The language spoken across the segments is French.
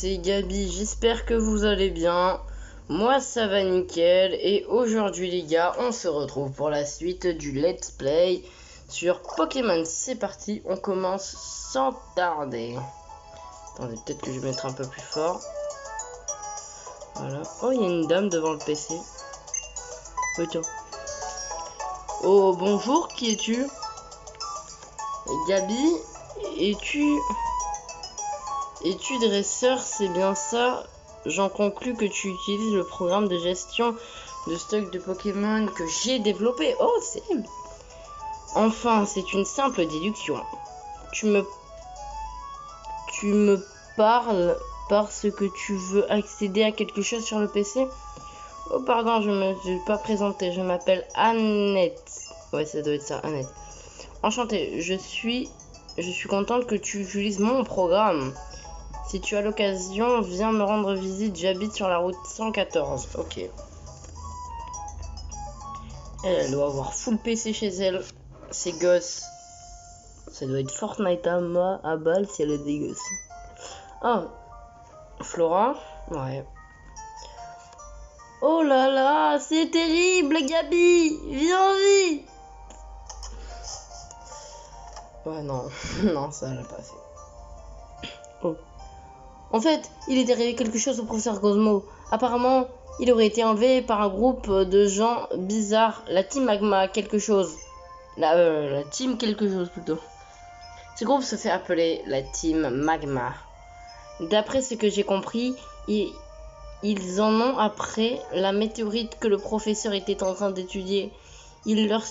c'est Gabi, j'espère que vous allez bien. Moi ça va nickel et aujourd'hui les gars, on se retrouve pour la suite du let's play sur Pokémon. C'est parti, on commence sans tarder. Attendez, peut-être que je vais mettre un peu plus fort. Voilà. Oh, il y a une dame devant le PC. Oh tiens. Oh bonjour, qui es-tu? Gabi, es-tu dresseur, c'est bien ça? J'en conclus que tu utilises le programme de gestion de stock de Pokémon que j'ai développé. Oh, c'est... Enfin, c'est une simple déduction. Tu me parles parce que tu veux accéder à quelque chose sur le PC? Oh, pardon, je me suis pas présentée. Je m'appelle Annette. Ouais, ça doit être ça, Annette. Enchantée, je suis contente que tu utilises mon programme. Si tu as l'occasion, viens me rendre visite. J'habite sur la route 114. Ok. Elle doit avoir full PC chez elle. Ses gosses. Ça doit être Fortnite à balle si elle est des gosses. Ah. Flora. Ouais. Oh là là, c'est terrible, Gabi. Viens vite. Ouais, non. Non, ça l'a pas fait. Oh. En fait, il est arrivé quelque chose au professeur Cosmo. Apparemment, il aurait été enlevé par un groupe de gens bizarres. La team Magma quelque chose. La team quelque chose plutôt. Ce groupe se fait appeler la team Magma. D'après ce que j'ai compris, ils en ont après la météorite que le professeur était en train d'étudier. Il leur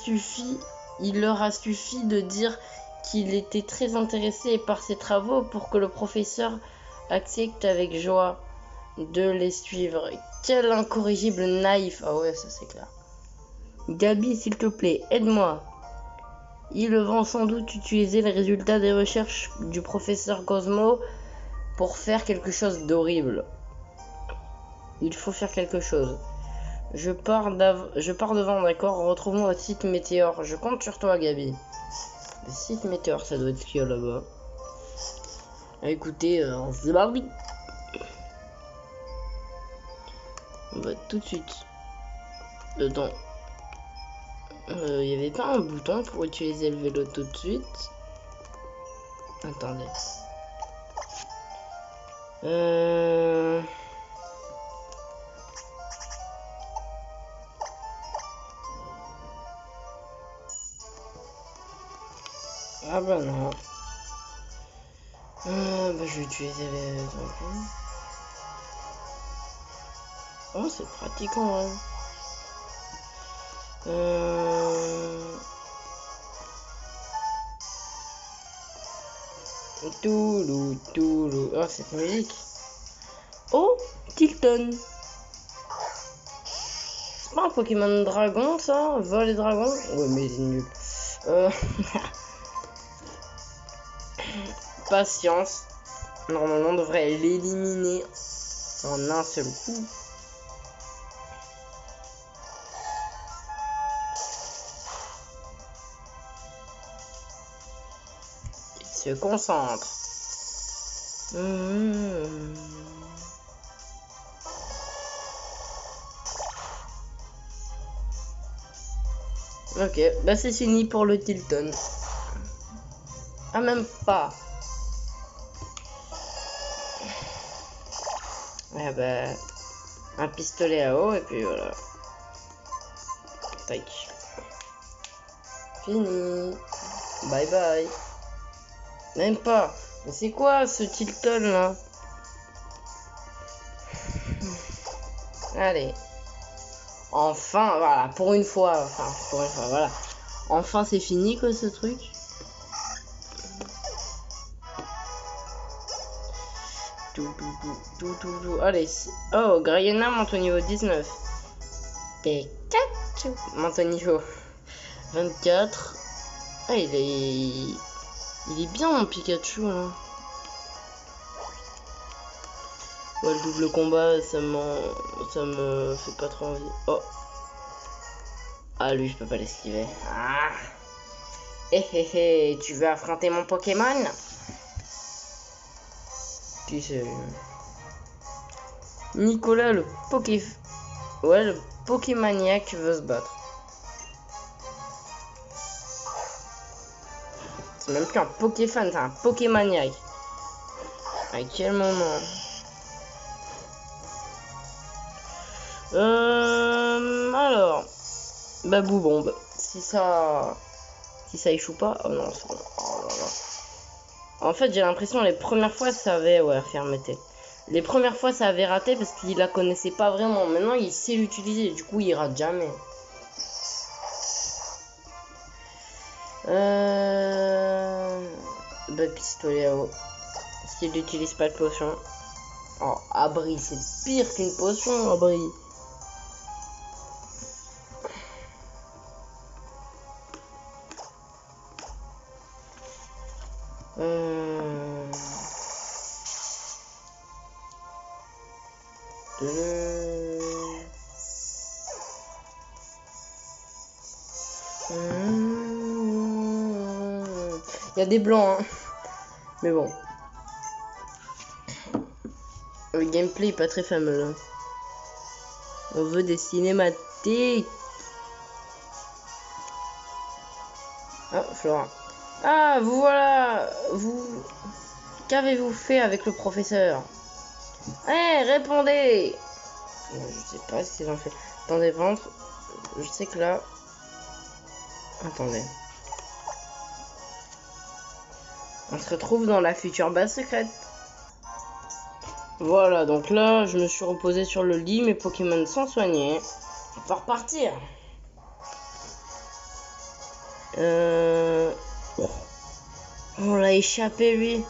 a suffi de dire qu'il était très intéressé par ses travaux pour que le professeur accepte avec joie de les suivre. Quel incorrigible naïf. Ah ouais, ça c'est clair. Gabi, s'il te plaît, aide-moi. Ils vont sans doute utiliser les résultats des recherches du professeur Cosmo pour faire quelque chose d'horrible. Il faut faire quelque chose. Je pars devant, d'accord? Retrouvons le site Météore. Je compte sur toi, Gabi. Le site Météore, ça doit être ce qu'il y a là-bas. Écoutez, c'est parti. On va tout de suite dedans. Il y avait pas un bouton pour utiliser le vélo tout de suite? Attendez. Ah bah non. Bah je vais utiliser les... Oh, c'est pratique en vrai. Toulou, toulou. Oh, cette musique. Oh, Tilton. C'est pas un Pokémon dragon, ça? Vol et dragon? Ouais, mais il est nul. Patience. Normalement, on devrait l'éliminer en un seul coup. Se concentre. Ok, bah c'est fini pour le Tilton. Ah, même pas. Ah bah, un pistolet à eau et puis voilà. Tac. Fini. Bye bye. Même pas. Mais c'est quoi ce Tilton là? Allez. Enfin, voilà, pour une fois, voilà. Enfin, c'est fini quoi ce truc. Allez. Oh, Grayena monte au niveau 19. Pikachu monte au niveau 24. Ah, il est bien mon Pikachu là. Ouais, le double combat, ça me fait pas trop envie. Oh. Ah, lui, je peux pas l'esquiver. Ah. Tu veux affronter mon Pokémon? Tu sais. Nicolas le Ouais, le Pokémaniac veut se battre. C'est même plus un Pokéfan, c'est un Pokémaniac. À quel moment? Alors, Babou Bombe. Si ça échoue pas, oh non, c'est bon. Oh là là. En fait, j'ai l'impression les premières fois ça avait fermeté. Les premières fois ça avait raté parce qu'il la connaissait pas vraiment. Maintenant, il sait l'utiliser, du coup, il rate jamais. Pistolet à eau. S'il n'utilise pas de potion. Oh, abri, c'est pire qu'une potion, abri. Il y a des blancs, hein. Mais bon. Le gameplay est pas très fameux, là. On veut des cinématiques. Ah, Flora. Ah, vous voilà. Qu'avez-vous fait avec le professeur? Répondez. Je sais pas ce qu'ils ont fait. Attendez, ventre. Je sais que là... Attendez. On se retrouve dans la future base secrète. Voilà, donc là, je me suis reposé sur le lit. Mes Pokémon sont soignés. On va repartir. On l'a échappé, lui.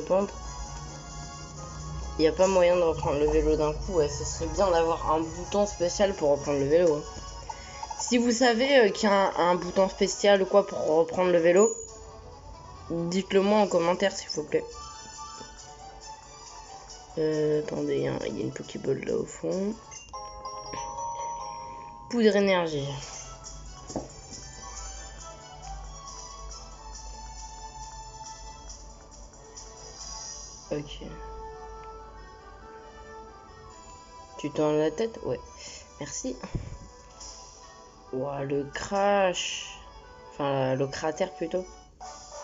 Pente. Il n'y a pas moyen de reprendre le vélo d'un coup. Ouais, ce serait bien d'avoir un bouton spécial pour reprendre le vélo. Hein. Si vous savez qu'il y a un bouton spécial ou quoi pour reprendre le vélo, dites-le moi en commentaire s'il vous plaît. Attendez, il y a une Pokéball là au fond. Poudre énergie. Ok. Tu tournes la tête? Ouais. Merci. Ouah, le crash. Enfin, le cratère plutôt.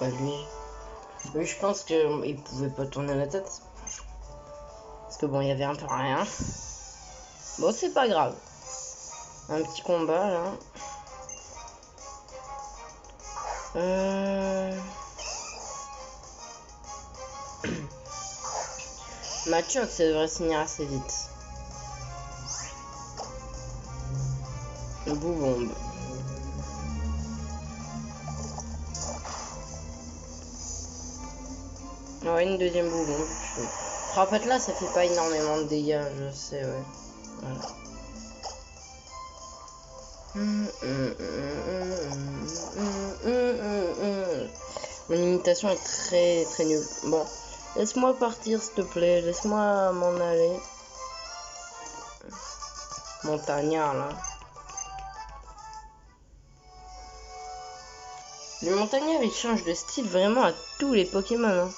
Ouais, lui. Oui, je pense qu'il pouvait pas tourner la tête. Parce que bon, il y avait un peu rien. Bon, c'est pas grave. Un petit combat là. Machoc, ça devrait finir assez vite. Boubombe. Ouais, une deuxième boubombe. En fait, là, ça fait pas énormément de dégâts, je sais, ouais. Voilà. Mon imitation est très très nulle. Bon, laisse-moi partir s'il te plaît, laisse-moi m'en aller. Montagnard là. Les montagnards ils changent de style vraiment à tous les Pokémon. Hein.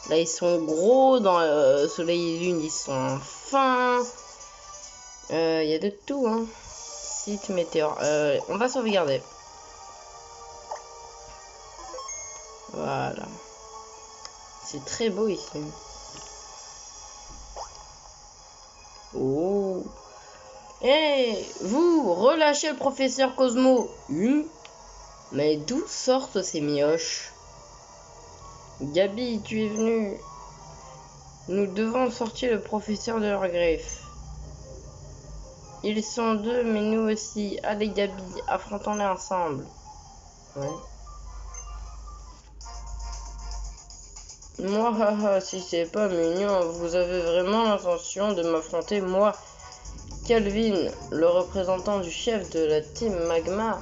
Là ils sont gros, dans Soleil et Lune ils sont fins. Il y a de tout hein. Site météore. On va sauvegarder. Voilà. C'est très beau ici. Oh. Hey, vous, relâchez le professeur Cosmo. Mais d'où sortent ces mioches? Gabi, tu es venu. Nous devons sortir le professeur de leur griffe. Ils sont deux, mais nous aussi. Allez Gabi, affrontons-les ensemble. Ouais. Moi, haha, si c'est pas mignon, vous avez vraiment l'intention de m'affronter, moi, Calvin, le représentant du chef de la team Magma.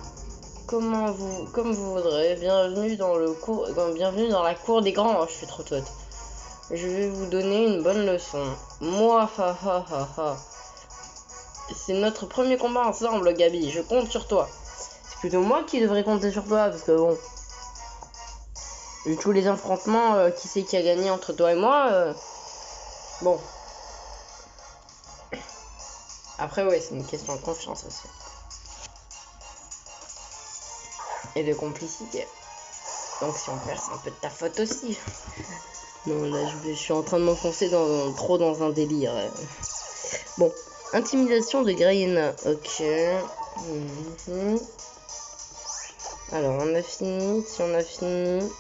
Comme vous voudrez. Bienvenue dans la cour des grands. Oh, je suis trop toute. Je vais vous donner une bonne leçon. Moi, ha. C'est notre premier combat ensemble, Gabi. Je compte sur toi. C'est plutôt moi qui devrais compter sur toi, parce que bon... Vu tous les affrontements, qui c'est qui a gagné entre toi et moi Bon, Après, ouais, c'est une question de confiance aussi. Et de complicité. Donc si on perd, c'est un peu de ta faute aussi. Non, là, je suis en train de m'enfoncer trop dans un délire. Bon, intimidation de Grayena. Ok. Alors, on a fini. Si on a fini...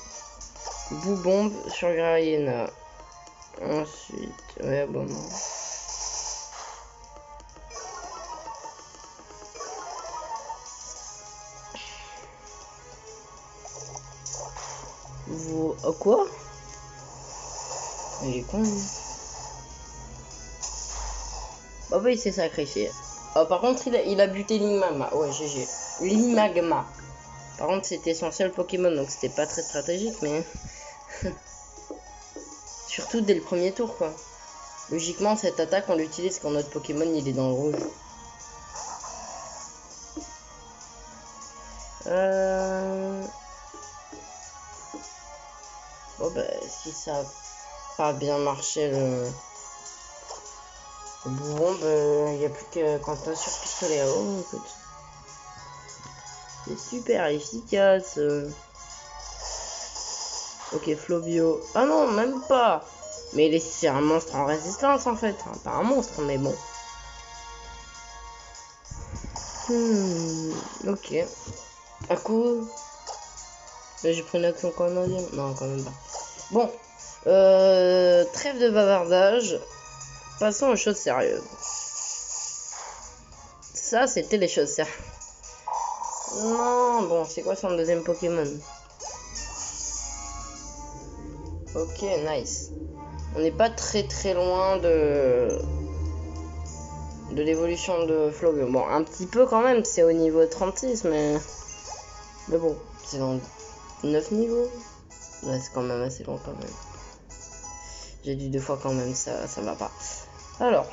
Boubombe sur Grayena. Ensuite... Ouais, bon, non. Vous... Oh, quoi? Il est con, lui. Oh bah il s'est sacrifié. Oh, par contre il a buté Limagma. Ouais, GG. Limagma. Par contre c'était son seul Pokémon, donc c'était pas très stratégique, mais... Surtout dès le premier tour, quoi. Logiquement cette attaque on l'utilise quand notre Pokémon il est dans le rouge. Bon bah si ça a pas bien marché le... Bon, il n'y a plus que quand on sur pistolet. Oh, écoute. C'est super efficace. Ok, Flovio. Ah non, même pas. Mais c'est un monstre en résistance en fait. Enfin, pas un monstre, mais bon. Ok. À coup. J'ai pris une action quand même. Non, quand même pas. Bon. Trêve de bavardage. Passons aux choses sérieuses. Ça, c'était les choses sérieuses. Non, bon, c'est quoi son deuxième Pokémon? Ok, nice. On n'est pas très loin de l'évolution de Flovio. Bon, un petit peu quand même, c'est au niveau 36, mais bon, c'est dans 9 niveaux. Ouais, c'est quand même assez long quand même. J'ai dit 2 fois quand même, ça va pas. Alors,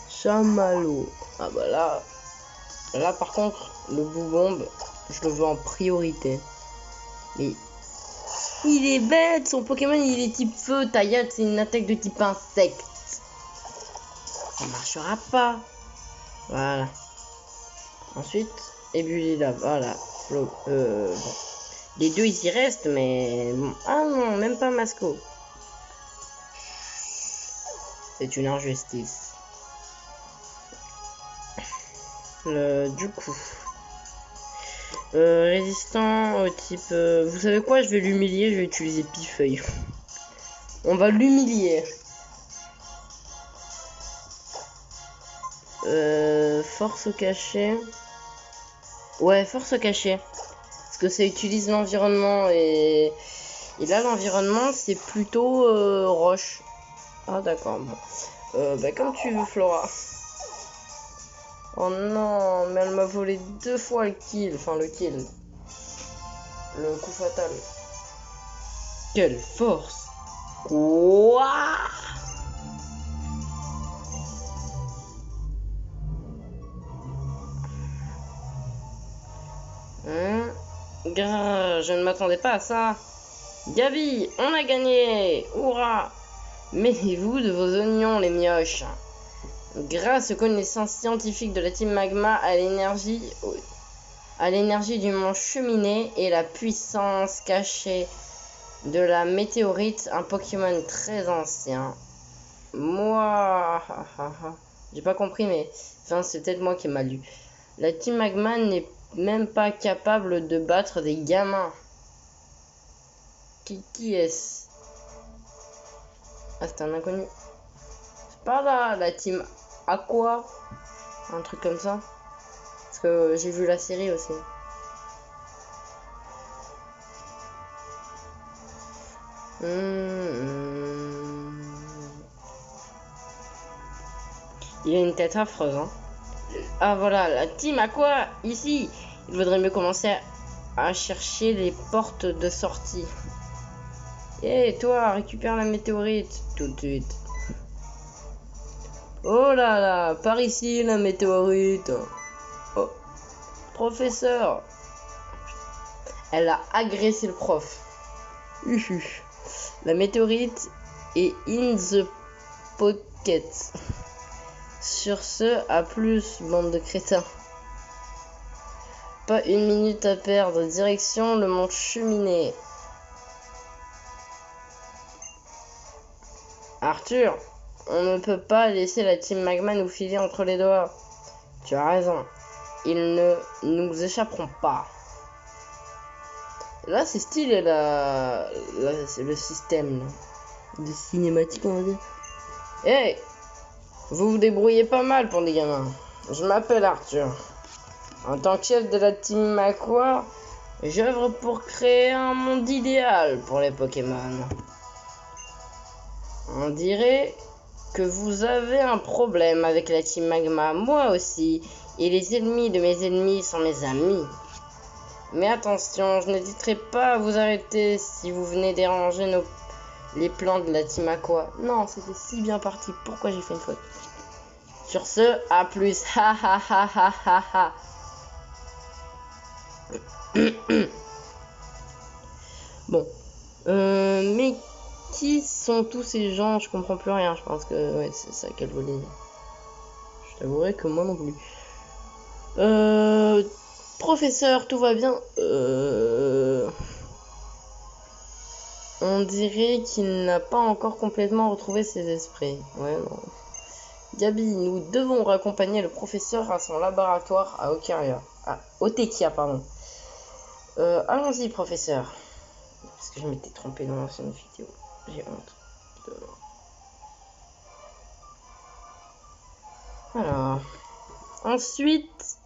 Chamallow. Ah bah là par contre, le Boubombe, je le veux en priorité. Mais il est bête, son Pokémon il est type feu, Taillat c'est une attaque de type insecte. Ça marchera pas. Voilà. Ensuite, Ebulila, voilà. Bon. Les deux ils y restent, mais... Ah non, même pas Masco. C'est une injustice. Du coup... résistant au type... vous savez quoi? Je vais l'humilier, je vais utiliser Pifeuille. On va l'humilier. Force au cachet. Ouais, force au cachet. Parce que ça utilise l'environnement et là l'environnement c'est plutôt roche. Ah d'accord, bon. Bah comme tu veux Flora. Oh non, mais elle m'a volé 2 fois le kill. Enfin le kill. Le coup fatal. Quelle force. Quoi? Je ne m'attendais pas à ça. Gabi, on a gagné. Hurrah. Mêlez-vous de vos oignons, les mioches. Grâce aux connaissances scientifiques de la Team Magma, à l'énergie du mont Cheminée et la puissance cachée de la météorite, un Pokémon très ancien. Moi, j'ai pas compris, mais enfin, c'est peut-être moi qui ai mal lu. La Team Magma n'est même pas capable de battre des gamins. Qui est-ce? Ah, c'est un inconnu. C'est pas la Team Aqua, un truc comme ça. Parce que j'ai vu la série aussi. Il a une tête affreuse, hein. Ah voilà, la Team Aqua, ici. Il vaudrait mieux commencer à chercher les portes de sortie. Et toi, récupère la météorite tout de suite. Oh là là, par ici la météorite. Oh, professeur. Elle a agressé le prof. La météorite est in the pocket. Sur ce, à plus, bande de crétins. Pas une minute à perdre. Direction le mont Cheminée. Arthur, on ne peut pas laisser la team Magma nous filer entre les doigts. Tu as raison. Ils ne nous échapperont pas. Là, c'est stylé, c'est le système là, de cinématique, on va dire. Hey, vous vous débrouillez pas mal pour des gamins. Je m'appelle Arthur. En tant que chef de la team Aqua, j'œuvre pour créer un monde idéal pour les Pokémon. On dirait que vous avez un problème avec la team Magma, moi aussi, et les ennemis de mes ennemis sont mes amis. Mais attention, je n'hésiterai pas à vous arrêter si vous venez déranger les plans de la team Aqua. Non, c'était si bien parti, pourquoi j'ai fait une faute? Sur ce, à plus, ha ha ha ha ha ha. Bon, mais qui sont tous ces gens? Je comprends plus rien. Je pense que ouais, c'est ça qu'elle voulait dire. Je t'avouerai que moi non plus. Professeur, tout va bien. On dirait qu'il n'a pas encore complètement retrouvé ses esprits. Ouais, non. Gabi, nous devons raccompagner le professeur à son laboratoire à Otekia. Otekia, pardon. Allons-y, professeur. Parce que je m'étais trompé dans l'ancienne vidéo. J'ai honte. Alors. Ensuite,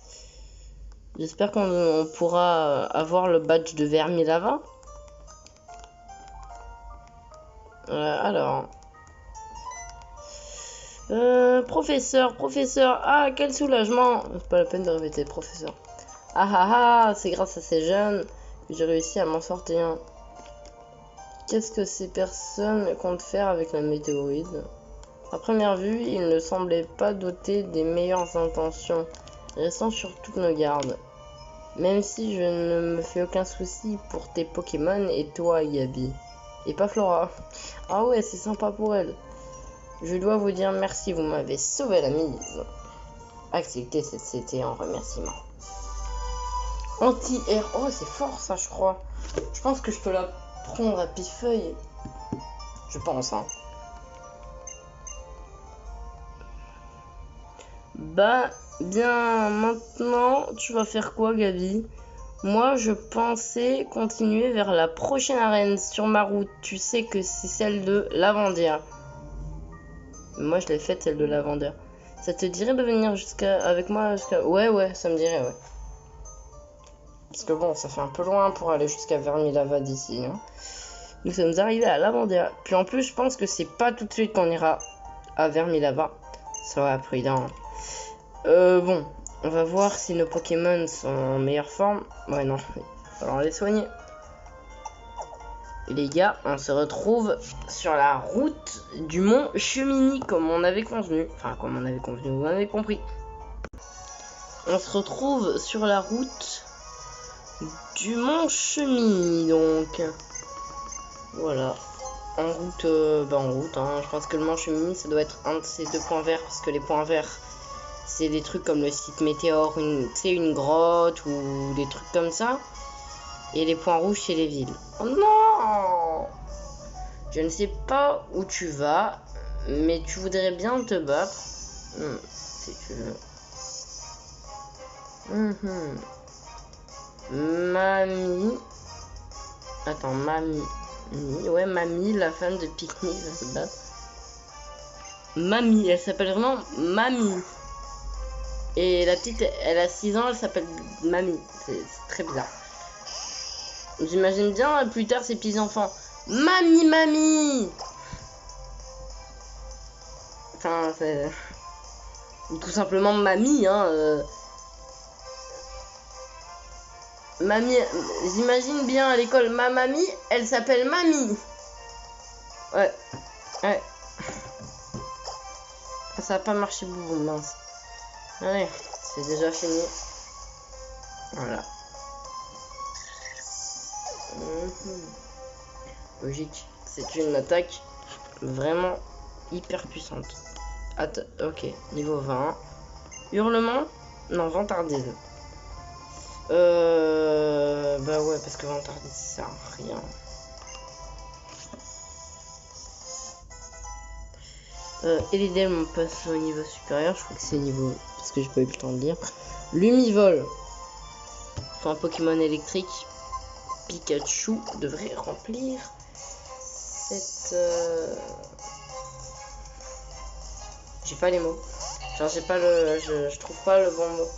j'espère qu'on pourra avoir le badge de Vermilava. Alors. Professeur, ah, quel soulagement. C'est pas la peine de répéter, professeur. Ah ah ah, c'est grâce à ces jeunes que j'ai réussi à m'en sortir. Qu'est-ce que ces personnes comptent faire avec la météorite? À première vue, ils ne semblaient pas dotés des meilleures intentions. Restons sur toutes nos gardes. Même si je ne me fais aucun souci pour tes Pokémon et toi, Gabi. Et pas Flora. Ah ouais, c'est sympa pour elle. Je dois vous dire merci, vous m'avez sauvé la mise. Acceptez cette CT en remerciement. Anti-air. Oh, c'est fort ça, je crois. Je pense que je peux la prendre à pifeuille. Je pense, hein. Bah, bien, maintenant, tu vas faire quoi, Gabi? Moi, je pensais continuer vers la prochaine arène sur ma route. Tu sais que c'est celle de Lavandia. Moi, je l'ai faite, celle de Lavandia. Ça te dirait de venir avec moi jusqu'à... Ouais, ça me dirait, ouais. Parce que bon, ça fait un peu loin pour aller jusqu'à Vermilava d'ici. Hein. Nous sommes arrivés à Lavandia. Puis en plus, je pense que c'est pas tout de suite qu'on ira à Vermilava. Sois prudent. Bon, on va voir si nos Pokémon sont en meilleure forme. Ouais, non, il va falloir les soigner. Et les gars, on se retrouve sur la route du mont Cheminée, comme on avait convenu. Enfin, comme on avait convenu, vous m'avez compris. On se retrouve sur la route du mont Cheminée, donc. Voilà. En route, hein. Je pense que le mont Cheminée, ça doit être un de ces deux points verts, parce que les points verts, c'est des trucs comme le site météore, une grotte ou des trucs comme ça. Et les points rouges, c'est les villes. Oh non! Je ne sais pas où tu vas, mais tu voudrais bien te battre. Si tu veux. Mamie. Attends, Mamie. Ouais, Mamie, la femme de pique-nique, va se battre. Mamie, elle s'appelle vraiment Mamie. Et la petite, elle a 6 ans, elle s'appelle Mamie. C'est très bizarre. J'imagine bien plus tard ses petits-enfants. Mamie. Enfin, c'est... Ou tout simplement Mamie, hein. Mamie, j'imagine bien à l'école, ma mamie, elle s'appelle Mamie. Ouais. Ça a pas marché beaucoup, mince. Allez, c'est déjà fini. Voilà. Logique. C'est une attaque vraiment hyper puissante. Attends, ok, niveau 20. Hurlement? Non, vantardise. Bah ouais, parce que vantardise, ça sert à rien. Elidel, on passe au niveau supérieur. Je crois que c'est niveau... Parce que j'ai pas eu le temps de lire. Lumivol. Enfin, un Pokémon électrique. Pikachu devrait remplir cette... J'ai pas les mots. Genre, j'ai pas le... Je trouve pas le bon mot.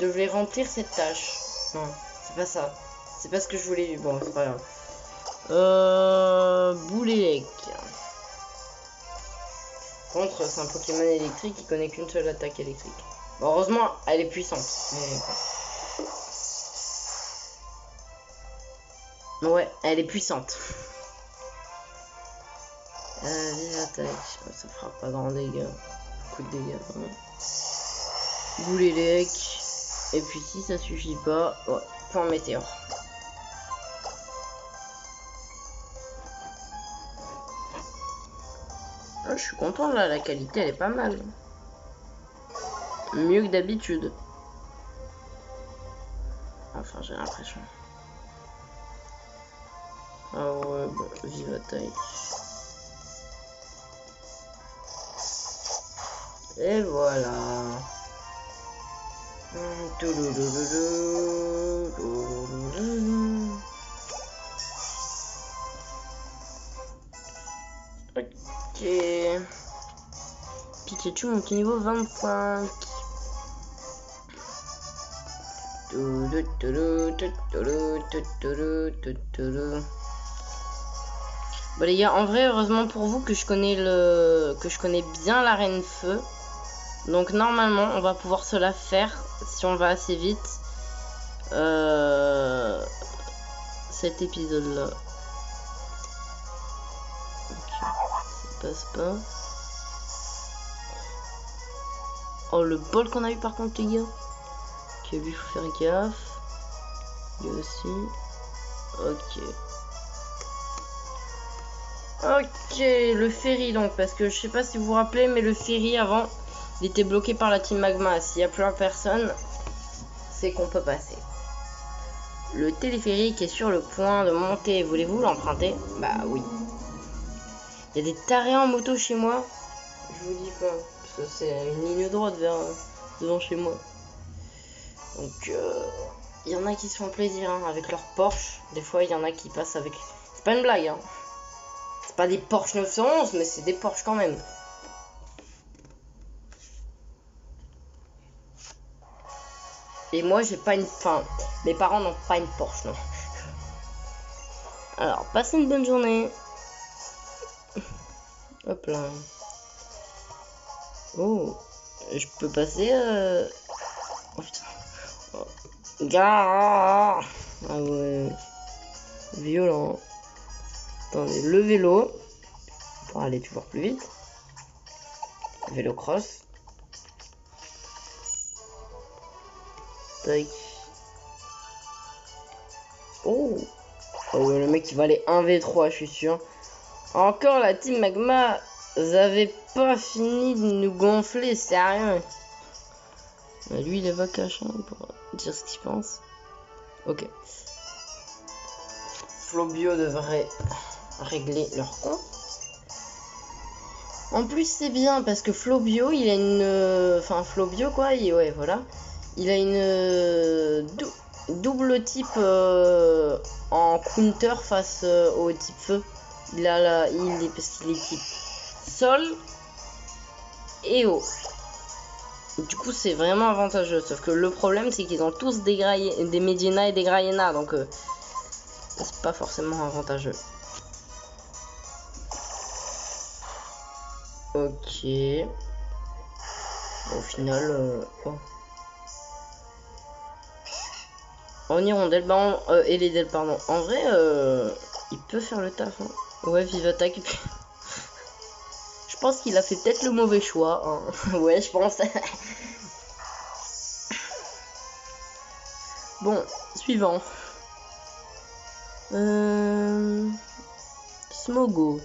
Devrait remplir cette tâche. Non, c'est pas ça. C'est pas ce que je voulais. Bon, c'est pas grave. Boulélec. Contre, c'est un Pokémon électrique qui connaît qu'une seule attaque électrique. Bon, heureusement, elle est puissante. Mais... Ouais, elle est puissante. Vive attaque. Ça fera pas grand dégâts. Beaucoup de dégâts, vraiment. Boulélec. Et puis si ça suffit pas, ouais, point météore. Ah, je suis content là, la qualité elle est pas mal. Mieux que d'habitude. Enfin j'ai l'impression. Ah ouais, bah, vive attaque. Et voilà. Ok. Pikachu monte au niveau 25. Bon les gars, en vrai, heureusement pour vous que je connais bien la reine feu. Donc normalement, on va pouvoir se la faire si on va assez vite. Cet épisode-là. Ok, ça passe pas. Oh, le bol qu'on a eu par contre, les gars. Ok, lui, faut faire gaffe. Lui aussi. Ok. Ok, le ferry donc, parce que je sais pas si vous vous rappelez, mais le ferry avant, il était bloqué par la team Magma. S'il y a plus personne, c'est qu'on peut passer. Le téléphérique est sur le point de monter. Voulez-vous l'emprunter? Bah oui. Il y a des tarés en moto chez moi. Je vous dis pas, parce que c'est une ligne droite devant chez moi. Donc, il y en a qui se font plaisir hein, avec leur Porsche. Des fois, il y en a qui passent avec... C'est pas une blague, hein. C'est pas des Porsche 911, mais c'est des Porsche quand même. Et moi, j'ai pas une... Enfin, mes parents n'ont pas une Porsche, non. Alors, passez une bonne journée. Hop là. Oh, je peux passer... Oh putain. Oh. Gare. Ah ouais. Violent. Attendez, le vélo. Pour aller toujours plus vite. Vélo cross. Tac. Oh. Oh ouais, le mec il va aller 1v3, je suis sûr. Encore la team Magma. Vous avez pas fini de nous gonfler, sérieux. Bah, lui il est va cash hein, pour dire ce qu'il pense. Ok. Flobio devrait régler leur compte. En plus c'est bien parce que Flobio il a une... Enfin Flobio quoi, ouais voilà. Il a une double type en counter face au type feu. Il a parce qu'il est type sol et eau. Du coup c'est vraiment avantageux. Sauf que le problème c'est qu'ils ont tous des Medina et des Graiena. Donc c'est pas forcément avantageux. Ok. Au final... Oh. En hirondelle, bah et les ailes, pardon. En vrai, il peut faire le taf. Hein. Ouais, vive attaque. Je pense qu'il a fait peut-être le mauvais choix. Hein. Ouais, je pense. Bon, suivant. Smogo.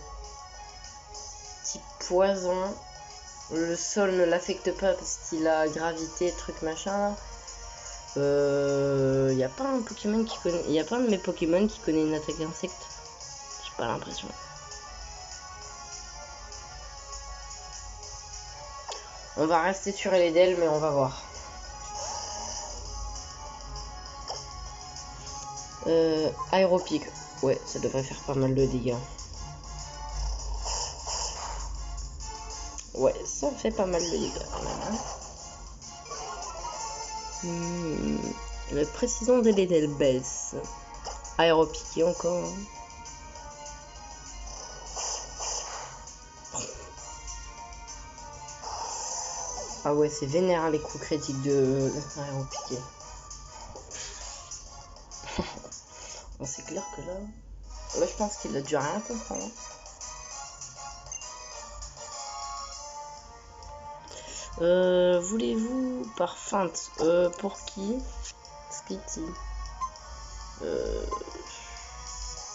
Type poison. Le sol ne l'affecte pas parce qu'il a gravité, truc machin. Y a pas un Pokémon qui connaît. Y a pas un de mes Pokémon qui connaît une attaque insecte. J'ai pas l'impression. On va rester sur Eledel, mais on va voir. Aéropique. Ouais, ça devrait faire pas mal de dégâts. Ouais, ça fait pas mal de dégâts quand même. Hein. La précision d'Eledel baisse. Aéropique encore. Ah ouais, c'est vénère les coups critiques de aéropiqué. Bon, c'est clair que là, je pense qu'il a dû rien comprendre. Voulez-vous par feinte pour qui? Skitty.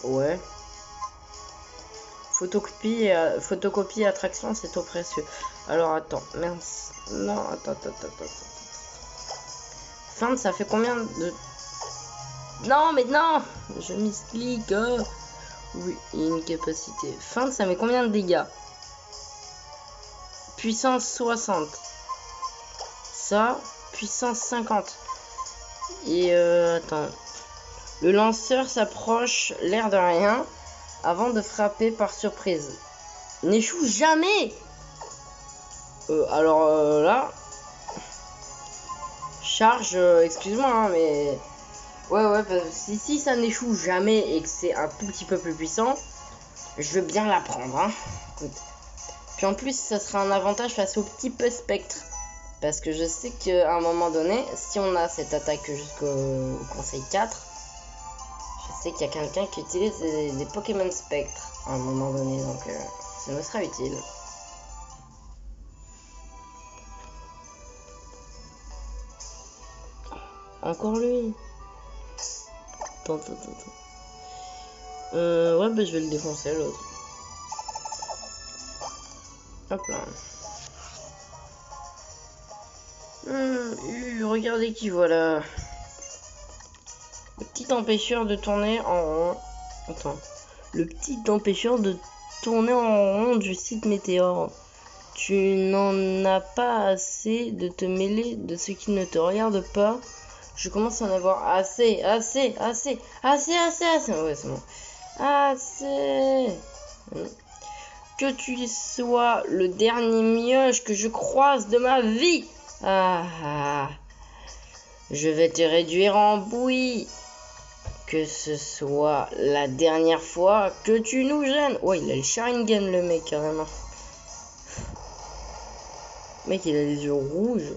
Ouais. Photocopie et attraction, c'est trop précieux. Alors attends, mince. Non, attends. Feinte, ça fait combien de... Non, mais non! Je misclique. Oui, il y a une capacité. Feinte, ça met combien de dégâts? Puissance 60. Ça, puissance 50. Et attends. Le lanceur s'approche, l'air de rien, avant de frapper par surprise. N'échoue jamais! Alors là... Charge, excuse-moi, hein, mais... Ouais, parce que si ça n'échoue jamais et que c'est un tout petit peu plus puissant, je veux bien la prendre, hein. Écoute. Puis en plus, ça sera un avantage face au petit peu spectre. Parce que je sais qu'à un moment donné, si on a cette attaque jusqu'au conseil 4, je sais qu'il y a quelqu'un qui utilise des Pokémon spectre à un moment donné, donc ça me sera utile. Encore lui. Attends. Ouais, bah je vais le défoncer l'autre. Hop là. Regardez qui voilà. Le petit empêcheur de tourner en rond. Attends. Le petit empêcheur de tourner en rond du site Météore. Tu n'en as pas assez de te mêler de ce qui ne te regarde pas. Je commence à en avoir assez. Ouais, c'est bon. Assez. Que tu sois le dernier mioche que je croise de ma vie. Je vais te réduire en bouillie. Que ce soit la dernière fois que tu nous gênes. Ouais, il a le Sharingan, le mec, carrément. Le mec, il a les yeux rouges.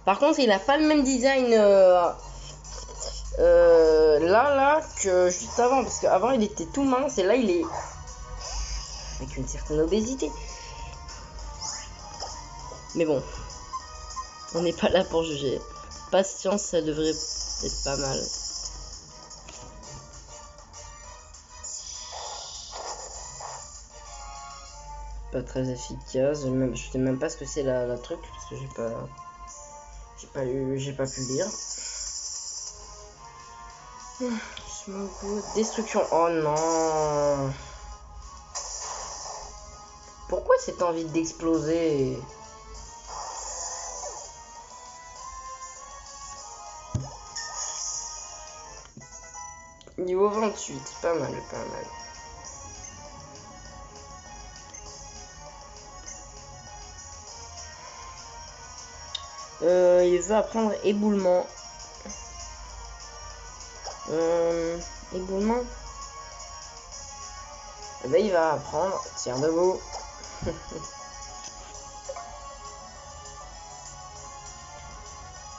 Par contre, il a pas le même design là que juste avant. Parce qu'avant, il était tout mince. Et là, il est avec une certaine obésité. Mais bon. On n'est pas là pour juger. Patience, ça devrait être pas mal. Pas très efficace. Je sais même pas ce que c'est la truc. Parce que j'ai pas pu lire. Destruction. Oh non. Pourquoi cette envie d'exploser? Niveau 28, pas mal. Il veut apprendre éboulement. Éboulement. Eh ben, il va apprendre. Tire debout.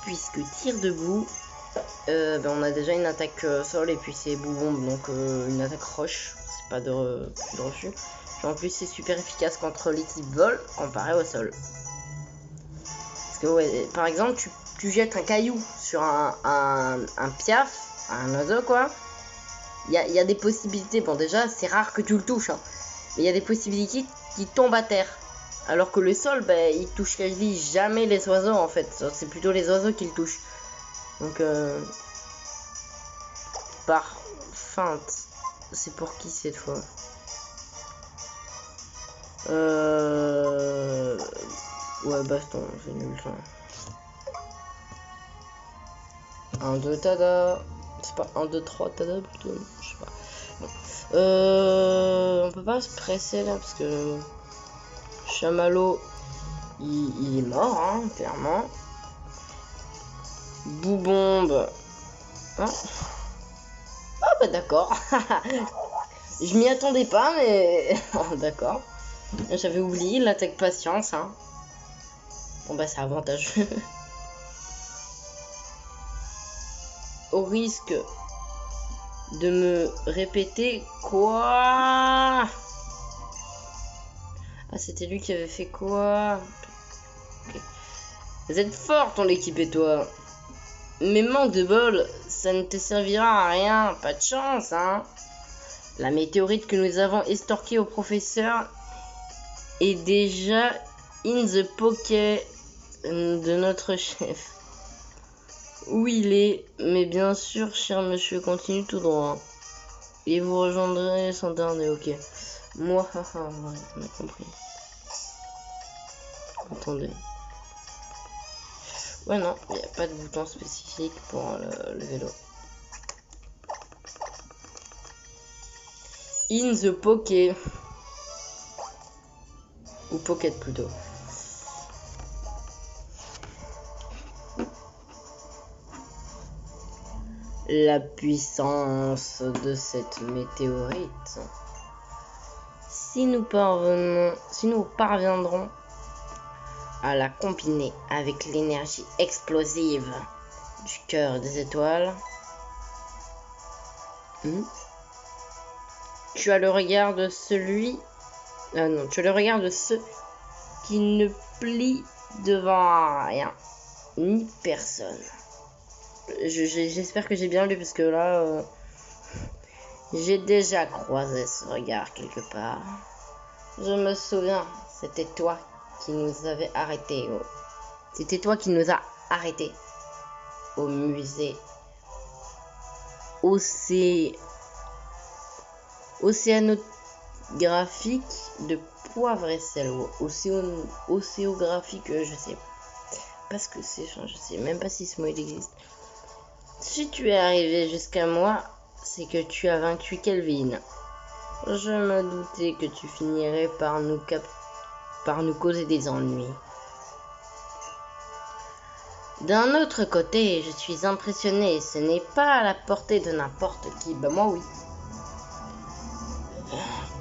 Puisque tire debout, ben on a déjà une attaque sol et puis c'est boubombe, donc une attaque roche. C'est pas de refus. Et en plus, c'est super efficace contre les types vol comparé au sol. Parce que, ouais, par exemple, tu jettes un caillou sur un piaf, un oiseau, quoi. Il y a des possibilités. Bon, déjà, c'est rare que tu le touches, hein, mais il y a des possibilités qui tombent à terre. Alors que le sol, bah, il touche quasi jamais les oiseaux en fait. C'est plutôt les oiseaux qui le touchent. Donc, par feinte, c'est pour qui cette fois? Ouais, baston, c'est nul ça. 1, 2, tada. C'est pas 1, 2, 3, tada plutôt. Je sais pas. Bon. On peut pas se presser là parce que Chamallow il est mort, hein, clairement. Boubombe. Hein, ah bah d'accord. Je m'y attendais pas, mais d'accord. J'avais oublié l'attaque patience, hein. Bon bah c'est avantageux. Au risque de me répéter quoi? Ah, c'était lui qui avait fait quoi? Okay. Vous êtes fort ton équipe et toi. Mais manque de bol, ça ne te servira à rien. Pas de chance, hein. La météorite que nous avons estorquée au professeur est déjà in the pocket de notre chef. Où il est, mais bien sûr, cher monsieur, continue tout droit. Et vous rejoindrez sans tarder, ok. Moi, haha, ouais, on a compris. Attendez. Ouais, non, il n'y a pas de bouton spécifique pour le vélo. In the pocket. Ou pocket plutôt. La puissance de cette météorite. Si nous parviendrons à la combiner avec l'énergie explosive du cœur des étoiles, tu as le regard de celui... Ah non, tu as le regard de ceux qui ne plient devant rien, ni personne. J'espère que j'ai bien lu parce que là, j'ai déjà croisé ce regard quelque part. Je me souviens, c'était toi qui nous avait arrêtés. C'était toi qui nous a arrêtés au musée océanographique de Poivre et Sel. Océographique, je sais pas. Parce que c'est, je sais même pas si ce mot il existe. Si tu es arrivé jusqu'à moi, c'est que tu as vaincu Kelvin. Je me doutais que tu finirais par nous causer des ennuis. D'un autre côté, je suis impressionné. Ce n'est pas à la portée de n'importe qui. Bah moi oui.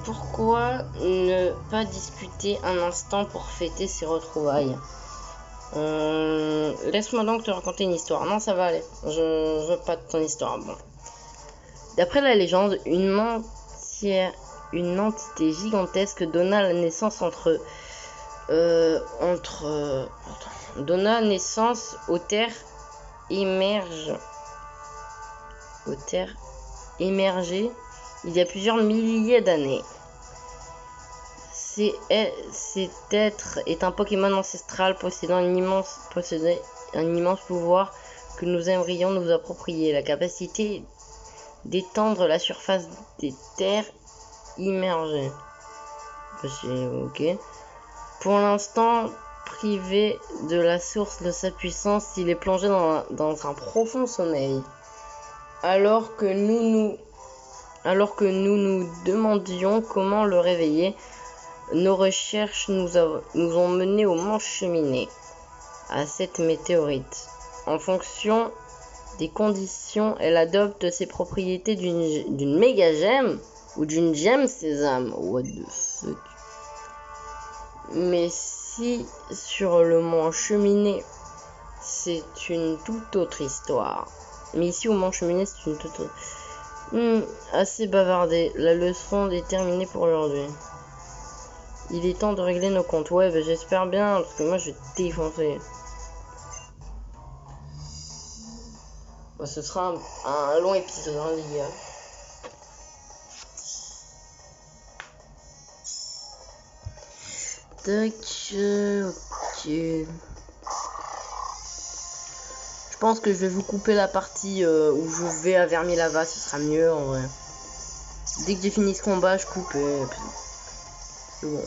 Pourquoi ne pas discuter un instant pour fêter ces retrouvailles? Laisse-moi donc te raconter une histoire. Non, ça va aller. Je veux pas de ton histoire. Bon. D'après la légende, une entité gigantesque donna naissance donna naissance aux terres émergées il y a plusieurs milliers d'années. Cet être est un Pokémon ancestral possédant un immense pouvoir que nous aimerions nous approprier, la capacité d'étendre la surface des terres immergées. Ok. Pour l'instant, privé de la source de sa puissance, il est plongé dans un profond sommeil. Alors que nous nous demandions comment le réveiller, nos recherches nous ont mené au Mont Cheminé, à cette météorite. En fonction des conditions, elle adopte ses propriétés d'une méga gemme ou d'une gemme sésame. What the fuck? Mais si sur le Mont Cheminé, c'est une toute autre histoire. Mais ici au Mont Cheminé, c'est une toute autre... assez bavardé. La leçon est terminée pour aujourd'hui. Il est temps de régler nos comptes. Ouais, bah, j'espère bien, parce que moi, je vais défoncer. Bah, ce sera un long épisode, hein, les gars. Tac, ok. Je pense que je vais vous couper la partie où je vais à Vermilava, ce sera mieux en vrai. Dès que j'ai fini ce combat, je coupe et puis c'est bon.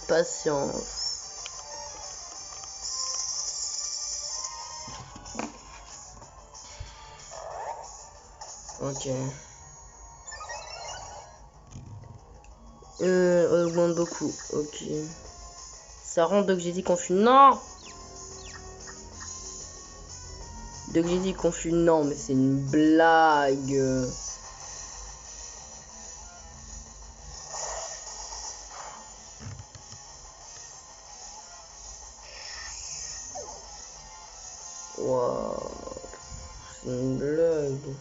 Patience. Ok. Augmente beaucoup. Ok. Ça rend Doggy confus. Non! Doggy confus. Non, mais c'est une blague. Waouh. C'est une blague.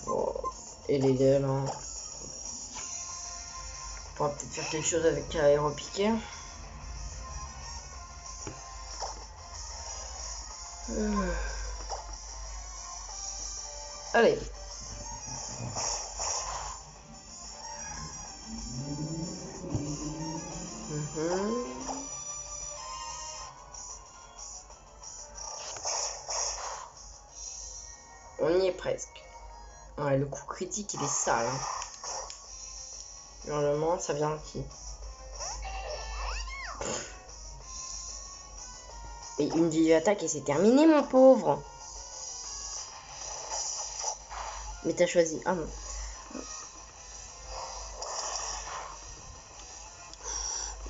Oh. Et les ailes, hein. On pourra peut-être faire quelque chose avec Aéropiqué. Allez. On y est presque. Ouais, le coup critique, il est sale. Hein. Normalement, ça vient de qui? Et une vive attaque et c'est terminé, mon pauvre. Mais t'as choisi. Ah non.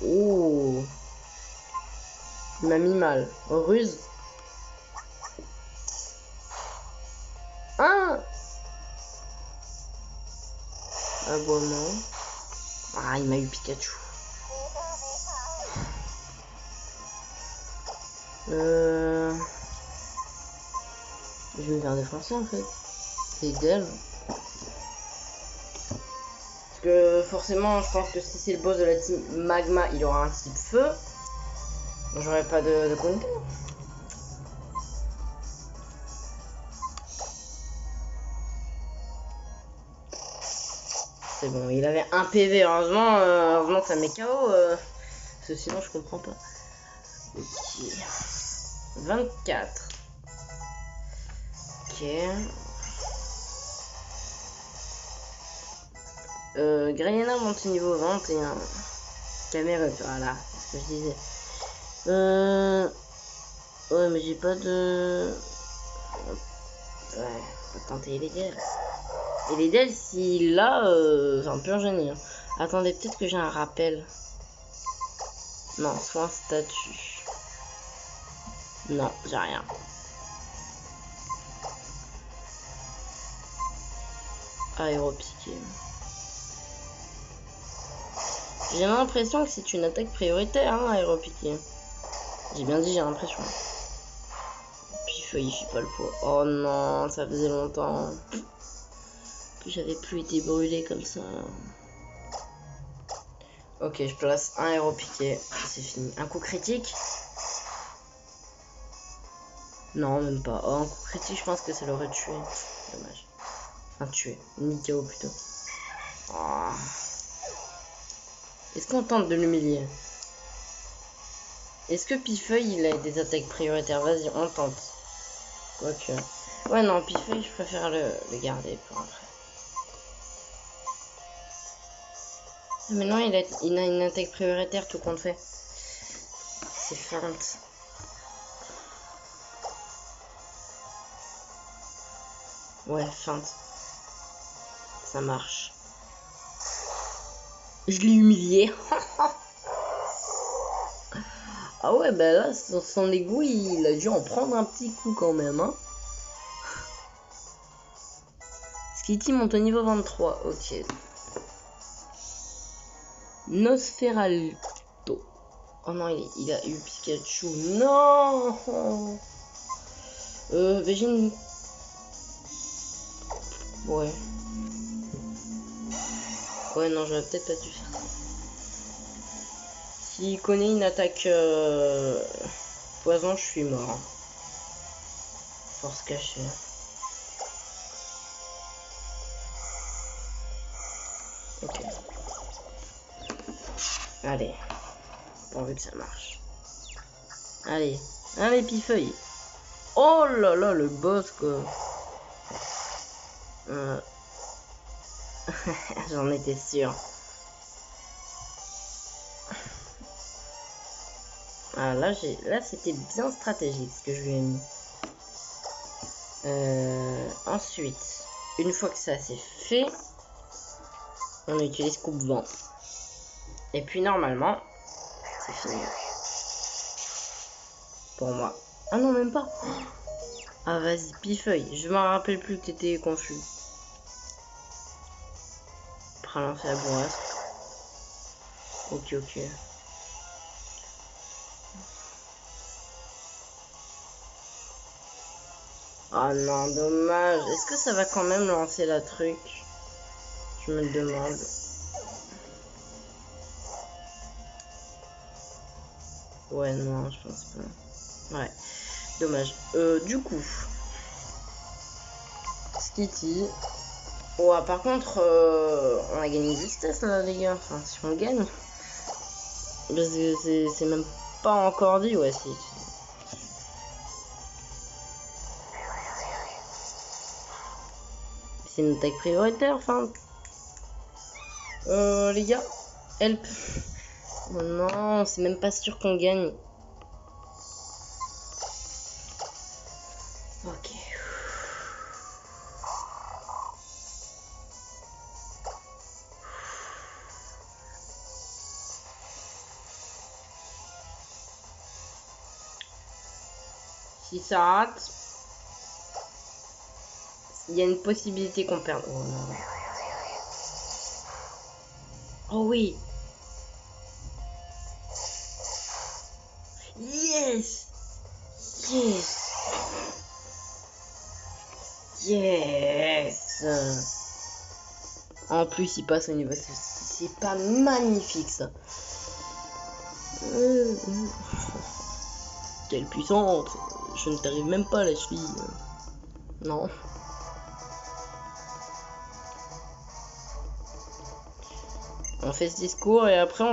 Oh. Il m'a mis mal. Ruse. Ah. Aboiement. Ah, il m'a eu Pikachu. Je vais me faire défoncer en fait. C'est d'elle. Parce que forcément, je pense que si c'est le boss de la team Magma, il aura un type feu. J'aurais pas de compte. C'est bon, il avait un PV, heureusement que ça met KO. Parce que sinon, je comprends pas. Ok. 24. Ok. Grayena monte niveau 21. Caméra, voilà, c'est ce que je disais. Ouais, mais j'ai pas de... Ouais, faut tenter les gels. Et les gels, s'il l'a, c'est un peu un génie. Hein. Attendez, peut-être que j'ai un rappel. Non, soit un statut. Non, j'ai rien. Aéropiqué. J'ai l'impression que c'est une attaque prioritaire, hein, aéropiqué. J'ai bien dit, j'ai l'impression. Puis feuille, je suis pas le poids. Oh non, ça faisait longtemps que j'avais plus été brûlé comme ça. Ok, je place un aéropiqué. C'est fini. Un coup critique? Non, même pas. Oh, un coup critique, je pense que ça l'aurait tué. Dommage. Enfin, tué. Ni KO plutôt. Oh. Est-ce qu'on tente de l'humilier? Est-ce que Pifeuille, il a des attaques prioritaires? Vas-y, on tente. Quoique. Ouais, non, Pifeuille, je préfère le garder pour après. Mais non, il a une attaque prioritaire, tout compte fait. C'est feinte. Ouais, feinte. Ça marche. Je l'ai humilié. Ah ouais, bah là, son ego, il a dû en prendre un petit coup quand même, hein. Skitty monte au niveau 23, ok. Nosferalto. Oh non, il a eu Pikachu. Non. Végine. Ouais. Ouais, non, j'aurais peut-être pas dû faire ça. S'il connaît une attaque poison, je suis mort. Force cachée. Allez, pourvu que ça marche. Allez, allez, Pifeuille. Oh là là, le boss, quoi. J'en étais sûr. Ah, là, c'était bien stratégique ce que je lui ai mis. Ensuite, une fois que ça c'est fait, on utilise coupe-vent. Et puis normalement, c'est fini. Pour moi. Ah non, même pas. Ah vas-y, Pifeuille. Je m'en rappelle plus que t'étais confus. Pour lancer la bourrasque. Ok, ok. Ah non, dommage. Est-ce que ça va quand même lancer la truc? Je me le demande. Ouais, non, je pense pas. Ouais, dommage. Du coup, Skitty. Ouais, par contre, on a gagné de vitesse là, les gars. Enfin, si on gagne. Parce que c'est même pas encore dit, ouais, si. C'est une attaque prioritaire, enfin. Les gars, help. Oh non, c'est même pas sûr qu'on gagne. Ok. Si ça rate, il y a une possibilité qu'on perde. Oh non. Oh oui. Yes. Yes. Yes. En plus, il passe au niveau. C'est pas magnifique ça. Quelle puissance. Je ne t'arrive même pas la cheville. Non. On fait ce discours et après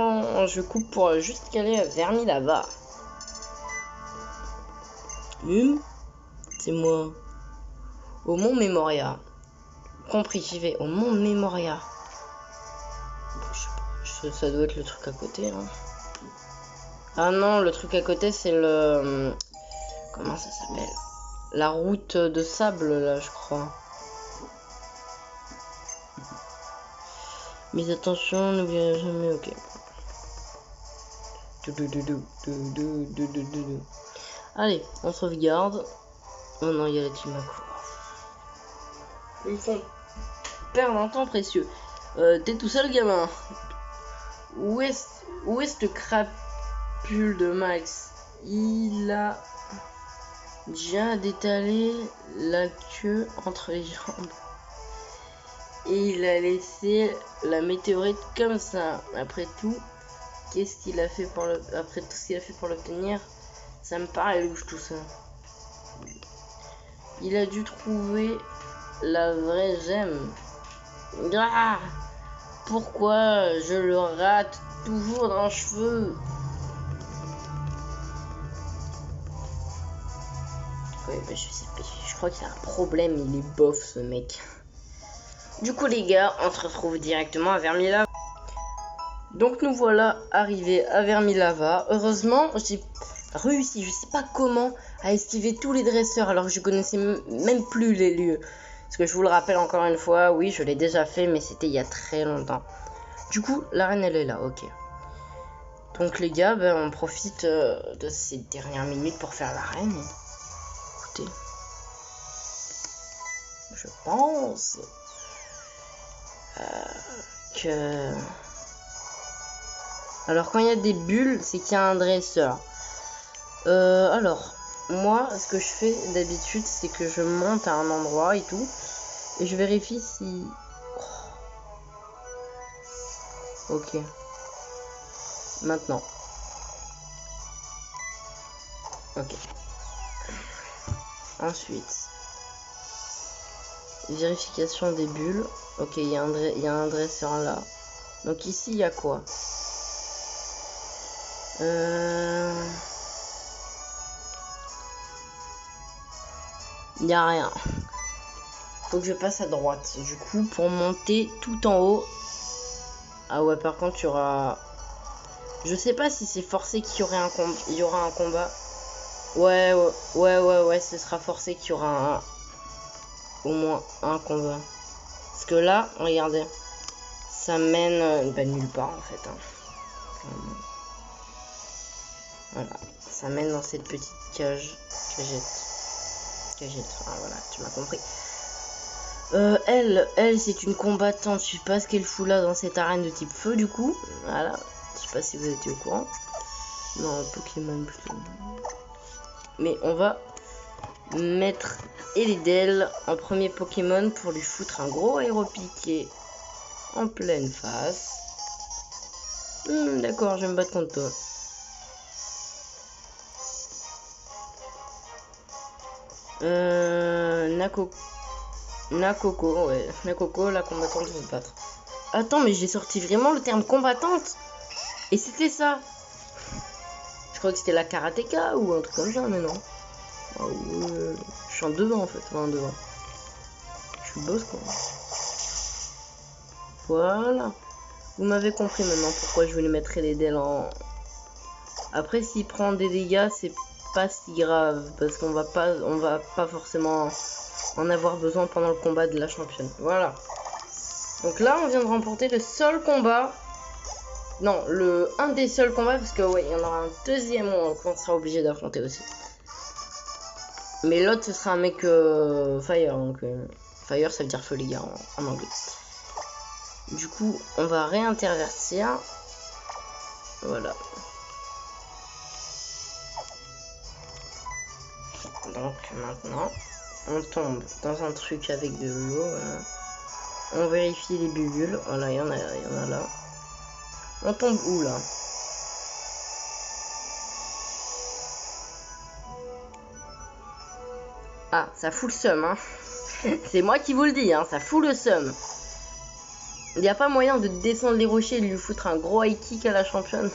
je coupe pour juste caler Vermilava. C'est moi. Au Mont Memoria. Compris, j'y vais. Au Mont Memoria. Ça doit être le truc à côté. Hein. Ah non, le truc à côté, c'est le... Comment ça s'appelle? La route de sable, là, je crois. Mais attention, n'oubliez jamais, ok. Allez, on sauvegarde. Oh non, il y a la team à court. Ils me font perdre un temps précieux. T'es tout seul, gamin. Où est ce crapule de Max? Il a déjà détalé la queue entre les jambes. Et il a laissé la météorite comme ça. Après tout, qu'est-ce qu'il a fait pour après tout ce qu'il a fait pour l'obtenir? Ça me paraît louche tout ça. Il a dû trouver la vraie gemme. Ah, pourquoi je le rate toujours d'un cheveu? Ouais, bah je crois qu'il y a un problème, il est bof ce mec. Du coup les gars, on se retrouve directement à Vermilava. Donc nous voilà arrivés à Vermilava. Heureusement, j'ai réussi, je sais pas comment, à esquiver tous les dresseurs alors que je connaissais même plus les lieux. Parce que je vous le rappelle encore une fois, oui, je l'ai déjà fait, mais c'était il y a très longtemps. Du coup, la reine, elle est là, ok. Donc les gars, ben, on profite de ces dernières minutes pour faire la reine. Écoutez, je pense que... Alors quand il y a des bulles, c'est qu'il y a un dresseur. Alors, moi, ce que je fais d'habitude, c'est que je monte à un endroit et tout. Et je vérifie si... Oh. Ok. Maintenant. Ok. Ensuite. Vérification des bulles. Ok, il y a un dresseur là. Donc ici, il y a quoi? Il n'y a rien. Faut que je passe à droite. Du coup, pour monter tout en haut. Ah ouais, par contre, il y aura... Je sais pas si c'est forcé qu'il y aurait il y aura un combat. Ouais, ce sera forcé qu'il y aura au moins un combat. Parce que là, regardez, ça mène nulle part en fait. Hein. Voilà, ça mène dans cette petite cagette. Ah, voilà, tu m'as compris. Elle c'est une combattante. Je sais pas ce qu'elle fout là dans cette arène de type feu du coup. Voilà, je sais pas si vous étiez au courant. Non, Pokémon plutôt. Mais on va mettre Elidel en premier Pokémon pour lui foutre un gros aéropiqué en pleine face. D'accord, je vais me battre contre toi. Nakoko, ouais. Nakoko, la combattante va se battre. Attends, mais j'ai sorti vraiment le terme combattante. Et c'était ça. Je crois que c'était la karatéka ou un truc comme ça, mais non. Ah ouais. Je suis en devant en fait, enfin devant. Je suis boss quoi. Voilà. Vous m'avez compris maintenant pourquoi je voulais mettre les dés en... Après, s'il prend des dégâts, c'est pas si grave. Parce qu'on va pas forcément en avoir besoin pendant le combat de la championne. Voilà. Donc là, on vient de remporter le seul combat. Non, un des seuls combats. Parce que ouais, il y en aura un deuxième qu'on sera obligé d'affronter aussi. Mais l'autre, ce sera un mec Fire. Donc, Fire, ça veut dire feu, les gars, en anglais. Du coup, on va réintervertir. Voilà. Donc maintenant, on tombe dans un truc avec de l'eau. Voilà. On vérifie les bulles. Voilà, il y en a là. On tombe où là? Ah, ça fout le seum, hein. C'est moi qui vous le dis, hein, ça fout le seum. Il n'y a pas moyen de descendre les rochers et de lui foutre un gros high kick à la championne.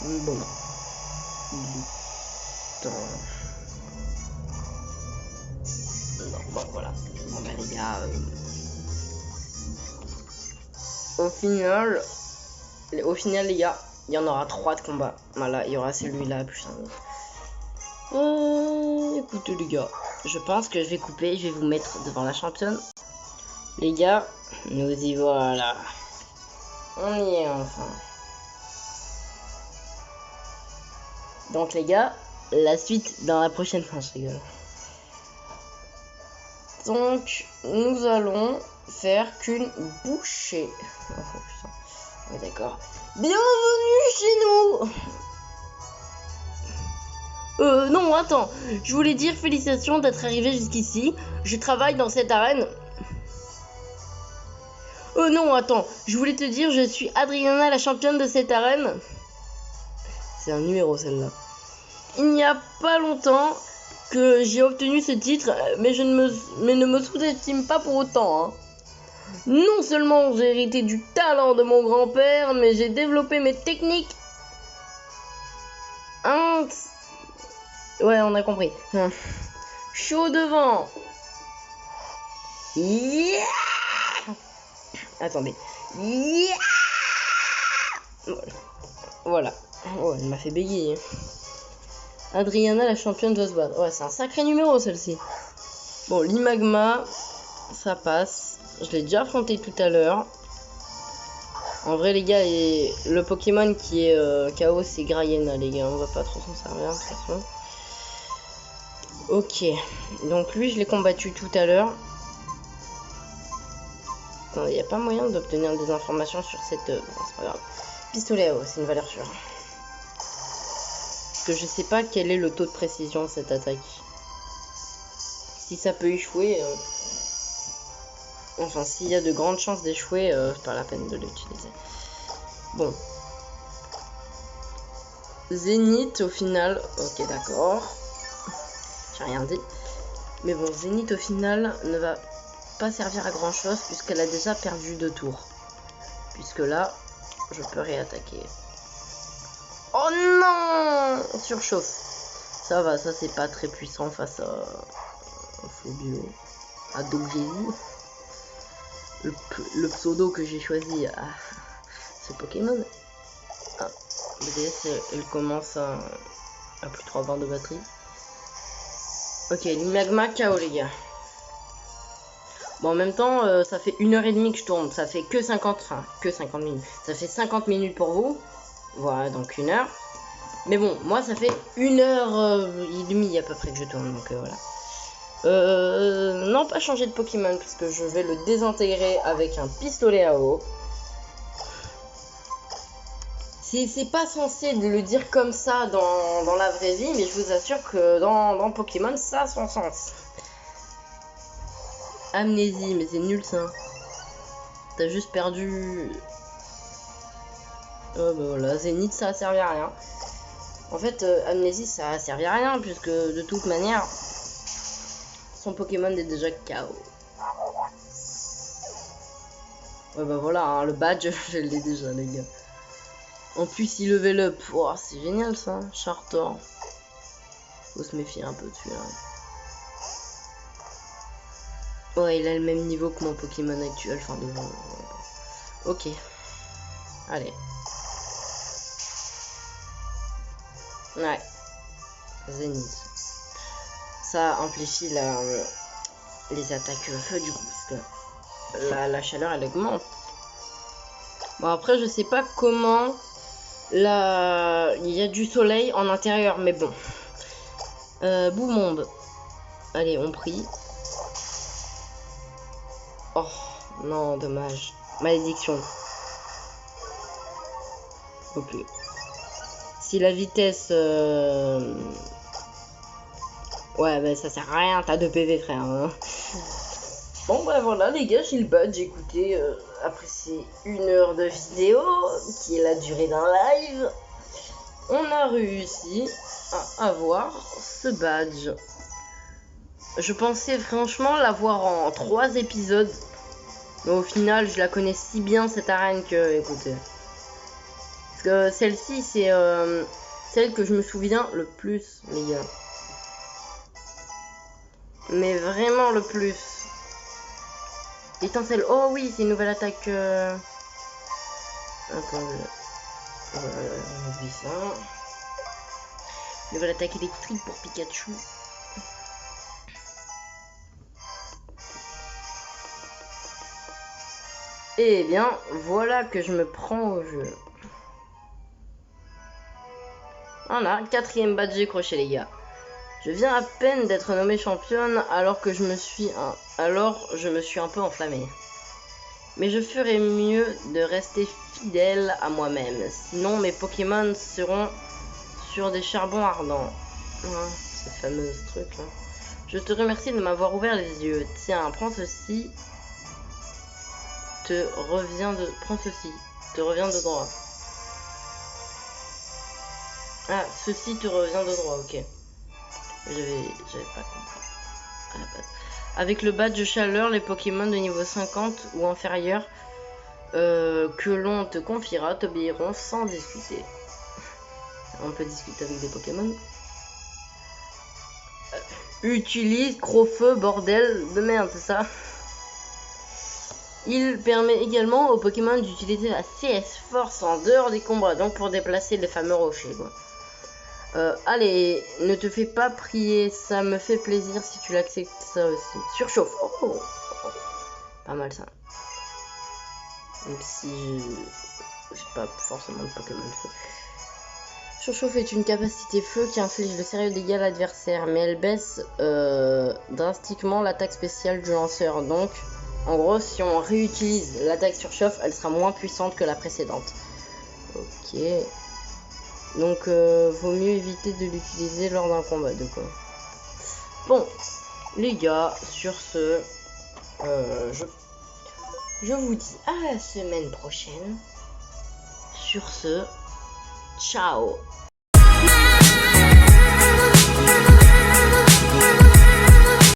Bon. Non, bon, voilà. Bon, bah, les gars. Au final, les gars, il y en aura 3 de combats. Voilà, il y aura celui-là plus un autre. Écoutez, les gars, je pense que je vais couper. Je vais vous mettre devant la championne. Les gars, nous y voilà. On y est enfin. Donc les gars, la suite dans la prochaine fin, je rigole. Donc, nous allons faire qu'une bouchée. Oh putain. Ouais, d'accord. Bienvenue chez nous. Non, attends. Je voulais dire félicitations d'être arrivé jusqu'ici. Je travaille dans cette arène. Non, attends. Je voulais te dire, je suis Adriana, la championne de cette arène. C'est un numéro, celle-là. Il n'y a pas longtemps que j'ai obtenu ce titre, mais ne me sous-estime pas pour autant. Hein. Non seulement j'ai hérité du talent de mon grand-père, mais j'ai développé mes techniques. Hein. Ouais, on a compris. Chaud devant. Yeah. Attendez. Yeah. Voilà. Oh, elle m'a fait bégayer. Adriana, la championne, doit se battre. Ouais, c'est un sacré numéro, celle-ci. Bon, l'Imagma, ça passe. Je l'ai déjà affronté tout à l'heure. En vrai, les gars, le Pokémon qui est KO, c'est Grayena, les gars. On va pas trop s'en servir, de toute façon. Ok. Donc, lui, je l'ai combattu tout à l'heure. Il n'y a pas moyen d'obtenir des informations sur cette... Bon, c'est pas grave. Pistolet à eau, c'est une valeur sûre. Que je sais pas quel est le taux de précision de cette attaque. Si ça peut échouer, enfin s'il y a de grandes chances d'échouer, c'est pas la peine de l'utiliser. Bon. Zénith au final, ok d'accord. J'ai rien dit. Mais bon, Zénith au final ne va pas servir à grand chose puisqu'elle a déjà perdu 2 tours. puisque là, je peux réattaquer. Oh non! Surchauffe. Ça va, ça c'est pas très puissant face à Phobio. À Dogénie. Le pseudo que j'ai choisi à ce Pokémon. Ah, BDS, elle commence à plus 3 barres de batterie. Ok, l'Imagma KO les gars. Bon, en même temps, ça fait 1h30 que je tourne. Ça fait que 50 minutes. Ça fait 50 minutes pour vous. Voilà, donc 1 heure. Mais bon, moi, ça fait 1h30 à peu près que je tourne. Donc voilà. Non, pas changer de Pokémon, parce que je vais le désintégrer avec un pistolet à eau. C'est pas censé de le dire comme ça dans la vraie vie, mais je vous assure que dans Pokémon, ça a son sens. Amnésie, mais c'est nul ça. T'as juste perdu... Oh bah voilà, Zénith ça a servi à rien. En fait, Amnésie ça a servi à rien, puisque de toute manière, son Pokémon est déjà KO. Ouais bah voilà, hein, le badge, je l'ai déjà les gars. En plus il level up, oh, c'est génial ça, Chartor. Faut se méfier un peu dessus là. Ouais, il a le même niveau que mon Pokémon actuel, enfin de... Ok. Allez. Ouais. Zénith. Ça amplifie les attaques feu du coup, parce que la chaleur elle augmente. Bon après je sais pas comment il y a du soleil en intérieur, mais bon. Boumonde. Allez, on prie. Oh non, dommage. Malédiction. Ok. Si la vitesse... Ouais, bah ça sert à rien, t'as 2 PV frère. Hein. Bon bah voilà les gars, j'ai le badge. Écoutez, après ces 1 heure de vidéo, qui est la durée d'un live, on a réussi à avoir ce badge. Je pensais franchement l'avoir en 3 épisodes. Mais au final, je la connais si bien cette arène que, écoutez. Parce que celle-ci, c'est celle que je me souviens le plus, les gars. Mais vraiment le plus. Étincelle. Oh oui, c'est une nouvelle attaque. Attendez. On oublie ça. Nouvelle attaque électrique pour Pikachu. Et bien, voilà que je me prends au jeu. Voilà, 4e badge décroché les gars. Je viens à peine d'être nommée championne alors que je me suis un peu enflammée. Mais je ferais mieux de rester fidèle à moi-même. Sinon mes Pokémon seront sur des charbons ardents. Ah, cette fameuse truc là. Je te remercie de m'avoir ouvert les yeux. Tiens, prends ceci. Prends ceci. Te revient de droit. Ah, ceci te revient de droit, ok. J'avais pas compris à la base. Avec le badge chaleur, les Pokémon de niveau 50 ou inférieur que l'on te confiera t'obéiront sans discuter. On peut discuter avec des Pokémon. Utilise Crofeu, bordel de merde, c'est ça. Il permet également aux Pokémon d'utiliser la CS Force en dehors des combats, donc pour déplacer les fameux rochers, quoi. Allez, ne te fais pas prier, ça me fait plaisir si tu l'acceptes ça aussi. Surchauffe. Oh, pas mal ça. Même si j'ai pas forcément de Pokémon feu. Surchauffe est une capacité feu qui inflige de sérieux dégâts à l'adversaire, mais elle baisse drastiquement l'attaque spéciale du lanceur. Donc, en gros, si on réutilise l'attaque surchauffe, elle sera moins puissante que la précédente. Ok. Donc, vaut mieux éviter de l'utiliser lors d'un combat, de quoi. Bon, les gars, sur ce, je vous dis à la semaine prochaine. Sur ce, ciao.